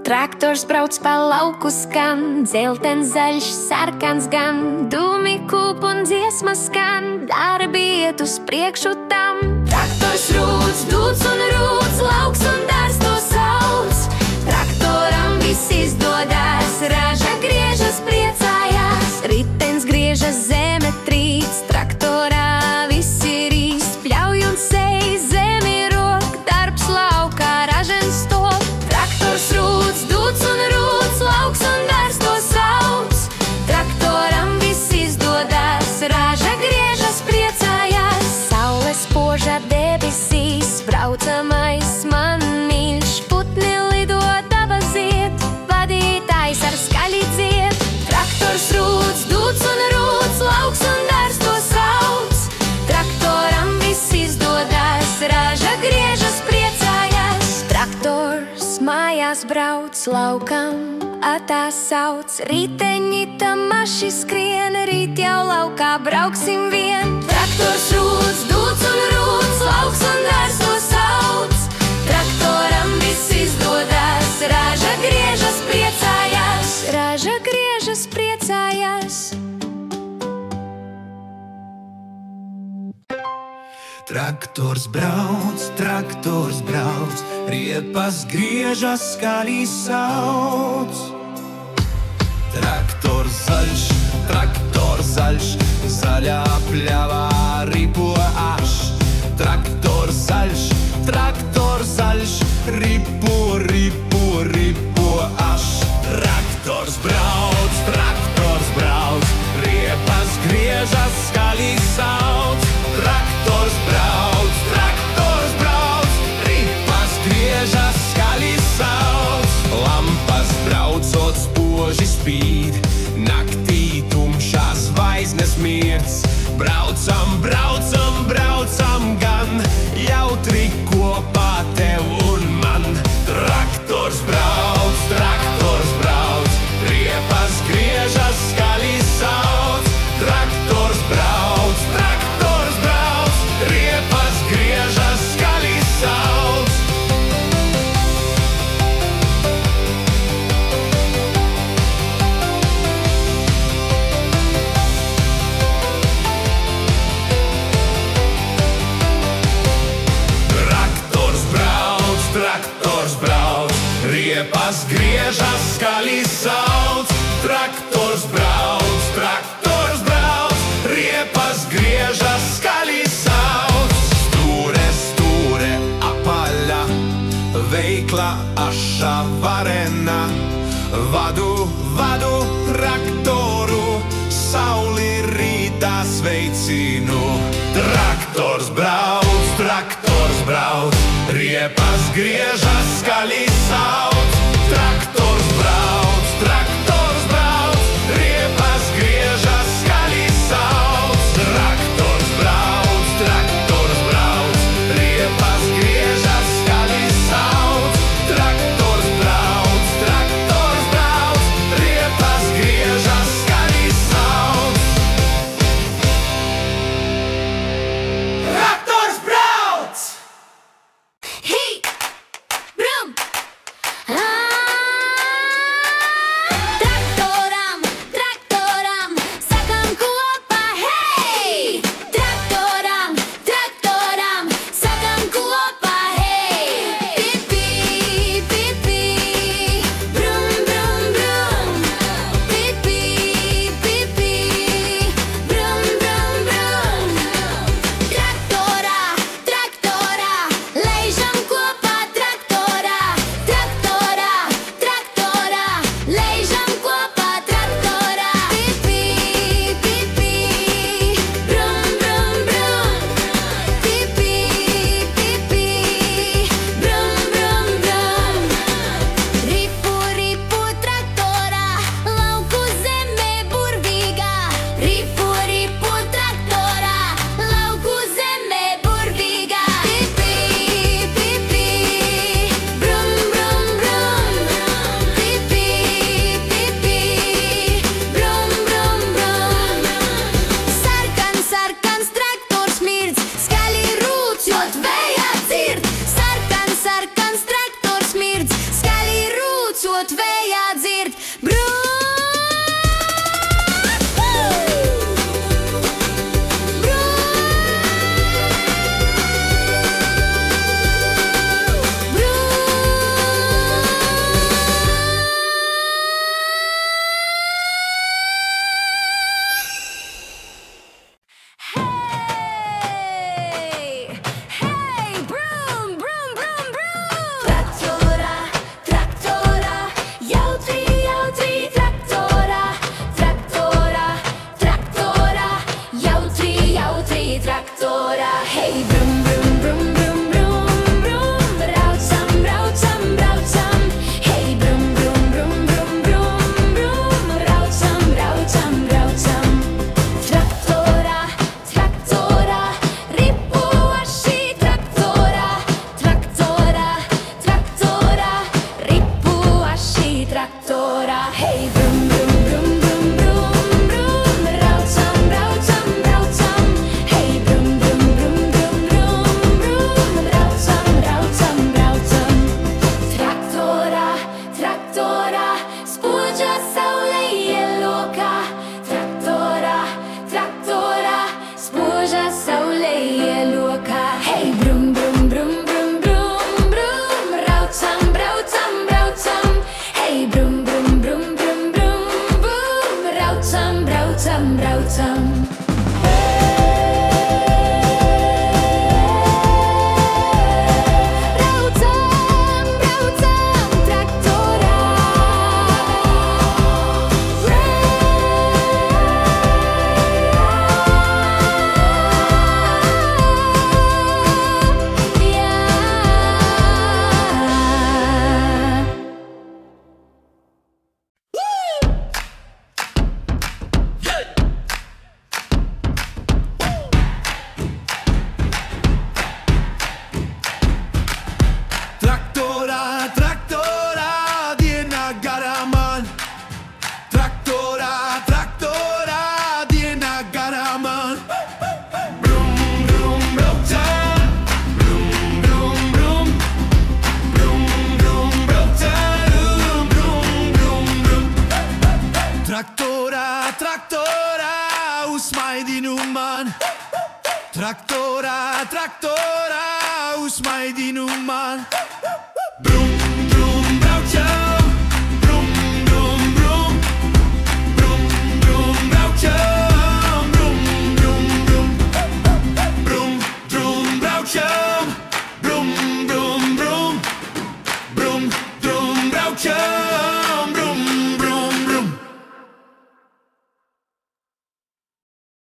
Traktors brauc pa lauku skan, dzeltens, zaļš, sarkans gan, dūmi kūp un dziesmas skan, darbi iet uz priekšu tam. Traktors rūc, dūc un rūc, lauks un dārs to sauc. Traktoram viss izdodas, raža griežas, priecājās, ritens griežas, zeme trīc, traktorā viss ir īsts, pļauj un sej, zemi rok, darbs laukā, ražens stop. Traktors rūc, dūc un rūc, lauks un dārs to sauc. Traktoram viss izdodas, raža griežas, priecājās, saule spoža debesīs, braucamais man mīļš, putni lido, daba zied, vadītājs ar skaļi dzied. Traktors rūc, dūc un rūc, lauks un dārs to sauc. Traktoram viss izdodas, raža griežas, priecājās. Traktors mājās brauc, laukam atā sauc. Riteņi tam maši skrien, rīt jau laukā brauksim vien. Traktors rūc, dūc un rūc, lauks un dārs to sauc. Traktoram viss izdodas, raža griežas, priecājās. Raža griežas, priecājās. Traktors brauc, riepas griežas, skaļi sauc. Traktors zaļš, zaļā pļavā ripo aš. Traktors zaļš, ripo, ripo aš. Traktors brauc, riepas griežas, skaļi sauc. Traktors brauc, ripas griežas, skaļi sauc. Lampas braucot spoži spīd, naktī tumšās zvaigznes mirc. Braucam gan, jautri kopā tev un man. Traktors brauc, riepas griežas, skaļi sauc. Traktors brauc, riepas griežas, skaļi sauc. Traktors brauc, riepas griežas, skaļi sauc. Traktors brauc, riepas griežas, skaļi sauc. Stūre, apaļa, veikla, aša, varena. Vadu traktoru, sauli rītā sveicinu. Traktors brauc, riepas griežas, skaļi sauc. Traktors brauc, riepas griežas, skaļi sauc. Traktors brauc, riepas griežas, skaļi sauc. Traktors brauc, riepas griežas, skaļi sauc. Traktors brauc! Hei! Brum! smaidīnu man.